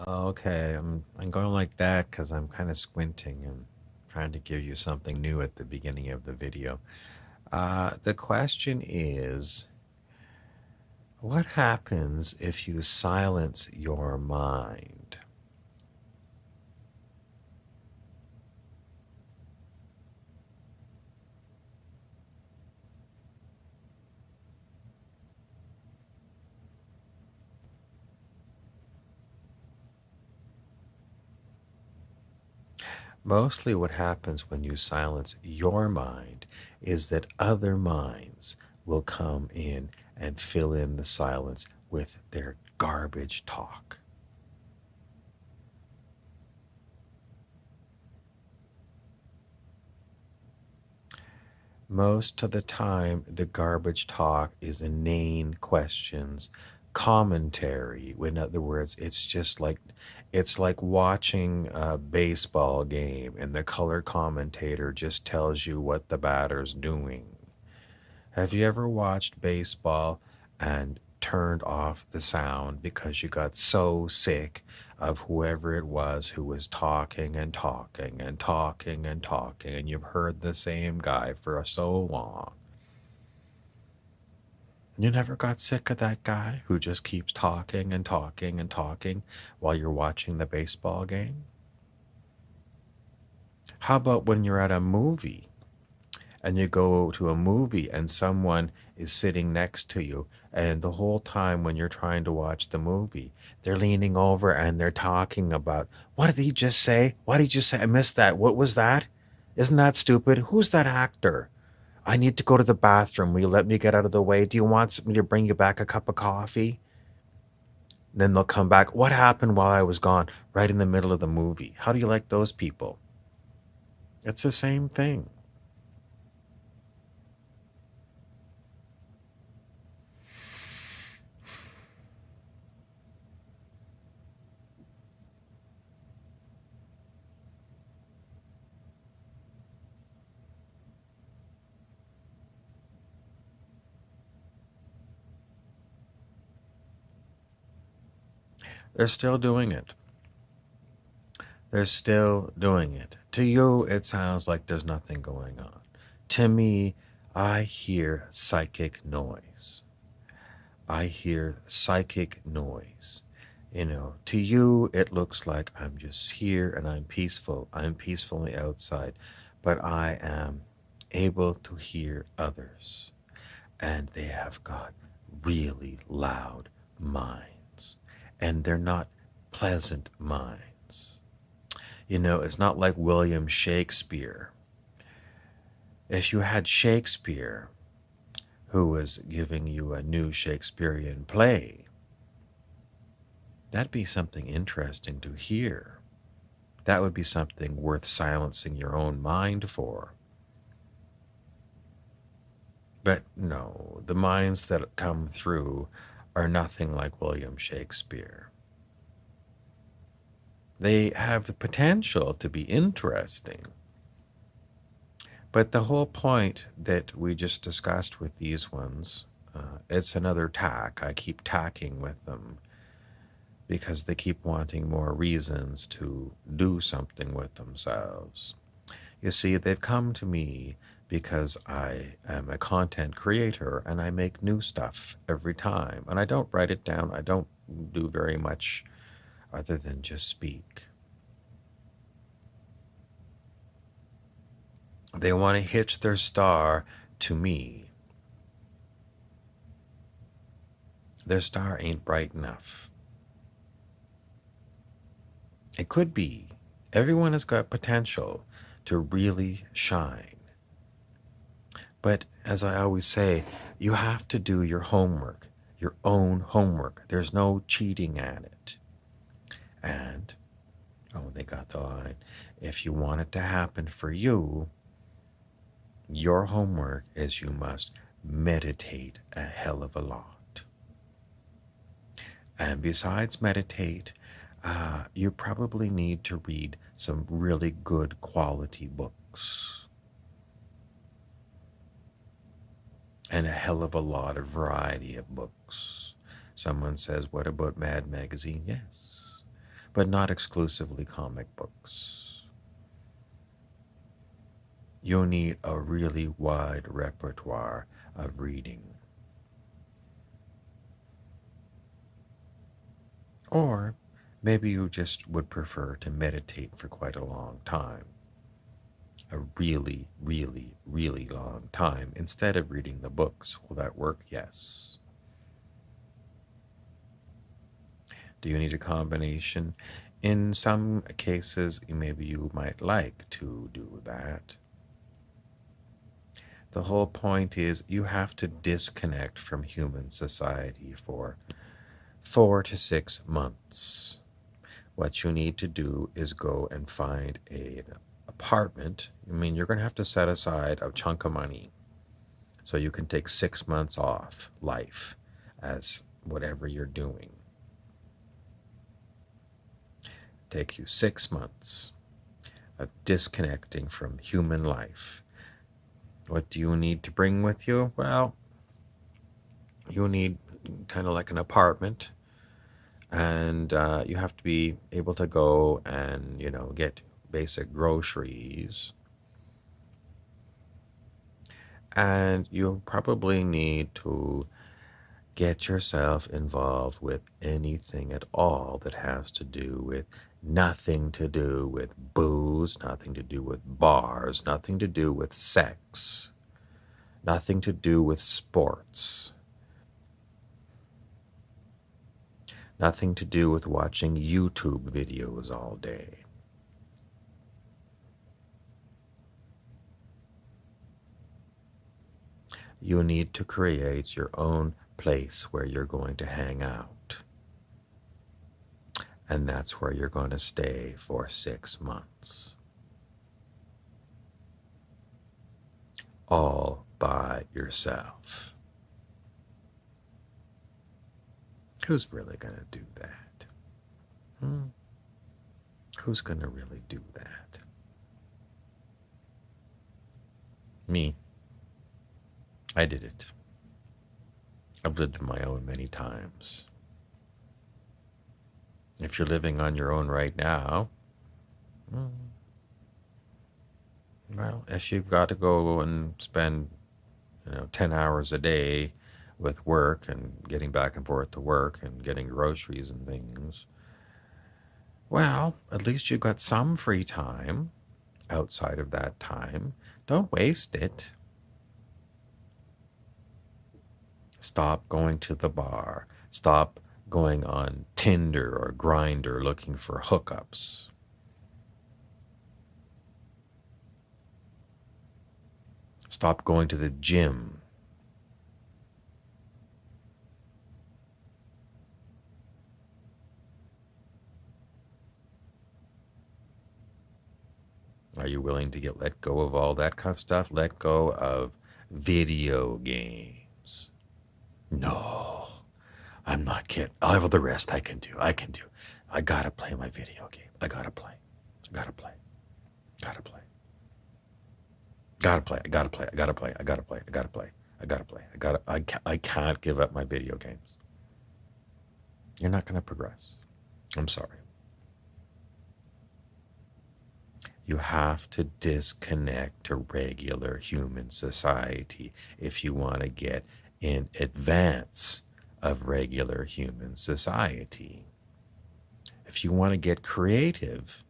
Okay, I'm going like that because I'm kind of squinting and trying to give you something new at the beginning of the video. The question is, what happens if you silence your mind? Mostly what happens when you silence your mind is that other minds will come in and fill in the silence with their garbage talk. Most of the time, the garbage talk is inane questions, commentary. In other words, it's like watching a baseball game and the color commentator just tells you what the batter's doing. Have you ever watched baseball and turned off the sound because you got so sick of whoever it was who was talking and talking and talking and talking, and you've heard the same guy for so long? You never got sick of that guy who just keeps talking and talking and talking while you're watching the baseball game? How about when you're at a movie and you go to a movie and someone is sitting next to you, and the whole time when you're trying to watch the movie they're leaning over and they're talking about, what did he just say, what did he just say, I missed that, what was that, isn't that stupid, who's that actor, I need to go to the bathroom, will you let me get out of the way, do you want me to bring you back a cup of coffee? Then they'll come back, what happened while I was gone, right in the middle of the movie. How do you like those people? It's the same thing. They're still doing it. They're still doing it. To you, it sounds like there's nothing going on. To me, I hear psychic noise. I hear psychic noise. To you, it looks like I'm just here and I'm peaceful. I'm peacefully outside, but I am able to hear others, and they have got really loud minds, and they're not pleasant minds. It's not like William Shakespeare. If you had Shakespeare who was giving you a new Shakespearean play, that'd be something interesting to hear. That would be something worth silencing your own mind for. But no, the minds that come through are nothing like William Shakespeare. They have the potential to be interesting, but the whole point that we just discussed with these ones, it's another tack. I keep tacking with them because they keep wanting more reasons to do something with themselves. You see, they've come to me because I am a content creator and I make new stuff every time. And I don't write it down, I don't do very much other than just speak. They want to hitch their star to me. Their star ain't bright enough. It could be. Everyone has got potential to really shine. But as I always say, you have to do your homework, your own homework. There's no cheating at it. And, oh, they got the line. If you want it to happen for you, your homework is you must meditate a hell of a lot. And besides meditate, you probably need to read some really good quality books and a hell of a lot of variety of books. Someone says, what about Mad Magazine? Yes. but not exclusively comic books. You'll need a really wide repertoire of reading. Or maybe you just would prefer to meditate for quite a long time. A really, really, really long time instead of reading the books. Will that work? Yes. Do you need a combination? In some cases, maybe you might like to do that. The whole point is you have to disconnect from human society for 4 to 6 months. What you need to do is go and find an apartment. I mean, you're going to have to set aside a chunk of money so you can take 6 months off life as whatever you're doing. Take you 6 months of disconnecting from human life. What do you need to bring with you? Well, you need kind of like an apartment, and you have to be able to go and, get basic groceries. And you'll probably need to get yourself involved with anything at all that has to do with nothing to do with booze, nothing to do with bars, nothing to do with sex, nothing to do with sports, nothing to do with watching YouTube videos all day. You need to create your own place where you're going to hang out. And that's where you're going to stay for 6 months. All by yourself. Who's really going to do that? Who's going to really do that? Me. I did it. I've lived on my own many times. If you're living on your own right now, well, if you've got to go and spend 10 hours a day with work and getting back and forth to work and getting groceries and things, well, at least you've got some free time outside of that time. Don't waste it. Stop going to the bar. Stop going on Tinder or Grindr looking for hookups. Stop going to the gym. Are you willing to let go of all that kind of stuff? Let go of video games. No, I'm not kidding. All the rest I can do. I gotta play my video game. I gotta play. I gotta play. I gotta play. I can't give up my video games. You're not gonna progress. I'm sorry. You have to disconnect to regular human society if you want to get in advance of regular human society. If you want to get creative,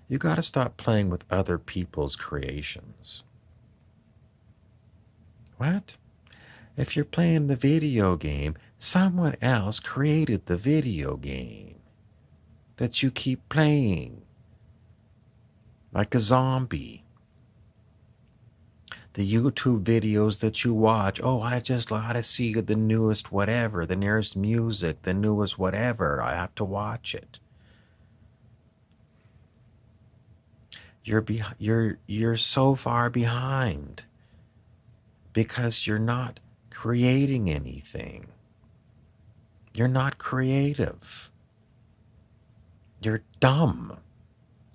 you got to stop playing with other people's creations. What? If you're playing the video game, someone else created the video game that you keep playing. Like a zombie. The YouTube videos that you watch, I just gotta see the newest whatever, the newest music, the newest whatever. I have to watch it. You're so far behind because you're not creating anything. You're not creative. You're dumb.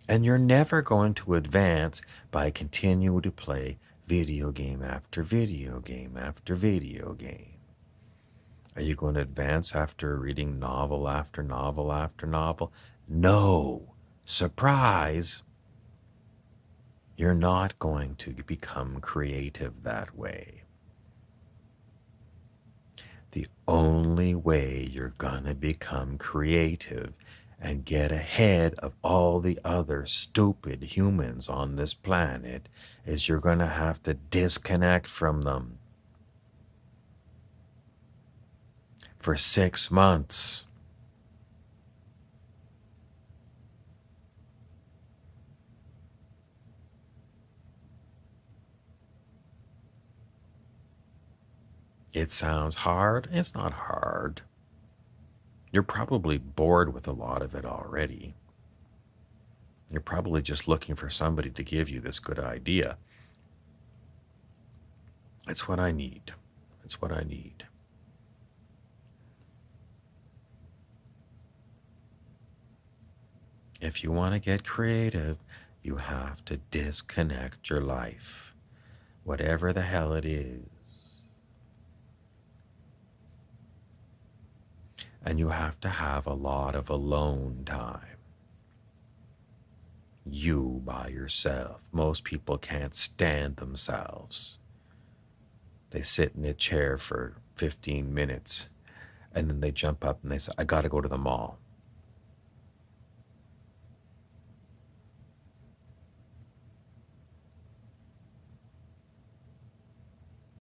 And you're never going to advance by continuing to play video game after video game after video game. Are you going to advance after reading novel after novel after novel? No, surprise, you're not going to become creative that way. The only way you're going to become creative and get ahead of all the other stupid humans on this planet is you're going to have to disconnect from them for 6 months. It sounds hard. It's not hard. You're probably bored with a lot of it already. You're probably just looking for somebody to give you this good idea. It's what I need. It's what I need. If you want to get creative, you have to disconnect your life, whatever the hell it is. And you have to have a lot of alone time. You by yourself. Most people can't stand themselves. They sit in a chair for 15 minutes and then they jump up and they say, I got to go to the mall.